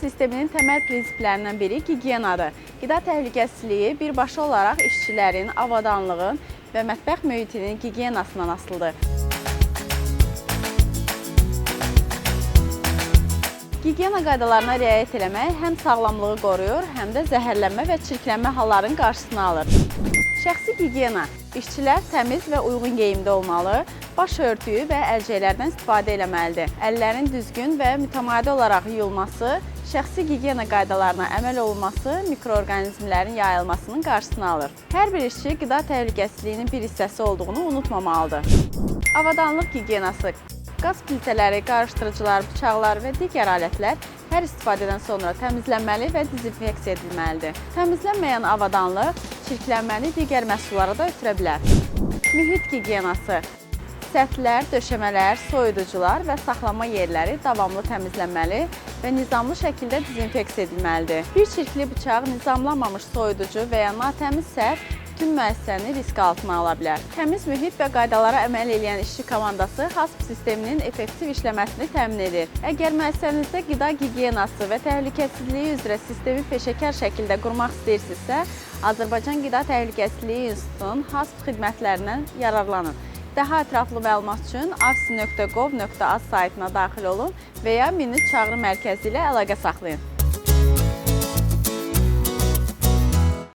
sisteminin təməl prinsiplərindən biri gigiyenadır. Qida təhlükəsizliyi birbaşa olaraq işçilərin, avadanlığın və mətbəx mühitinin gigiyenasından asılıdır. Gigiyena qaydalarına riayət etmək həm sağlamlığı qoruyur, həm də zəhərlənmə və çirklənmə hallarının qarşısını alır. Şəxsi gigiyena. İşçilər təmiz və uyğun geyimdə olmalı, baş örtüyü və əlcəklərdən istifadə etməlidir. Əllərin düzgün və mütəmadi olaraq yuyulması, şəxsi gigiyena qaydalarına əməl olunması mikroorqanizmlərin yayılmasının qarşısını alır. Hər bir işçi qida təhlükəsizliyinin bir hissəsi olduğunu unutmamalıdır. Avadanlıq gigiyenası. Qaz plitələri, qarışdırıcılar, bıçaqlar və digər alətlər hər istifadədən sonra təmizlənməli və dezinfeksiya edilməlidir. Təmizlənməyən avadanlıq çirklənməni digər məhsullara da ötürə bilər. Mühit gigiyenası. Səthlər, döşəmələr, soyuducular və saxlama yerləri davamlı təmizlənməli və nizamlı şəkildə dezinfeksiya edilməlidir. Bir çirkli bıçaq, nizamlanmamış soyuducu və ya natəmiz səth bütün müəssisəni risk altına ala bilər. Təmiz mühit və qaydalara əməl edən işçi komandası HACCP sisteminin effektiv işləməsini təmin edir. Əgər müəssisənizdə qida gigiyenası və təhlükəsizliyi üzrə sistemi peşəkar şəkildə qurmaq istəyirsinizsə, Azərbaycan Qida Təhlükəsizliyi İnstitutunun HACCP xidmətlərindən yararlanın. Daha ətraflı məlumat üçün afsi.gov.az saytına daxil olun və ya 1300 çağrı mərkəzi ilə əlaqə saxlayın.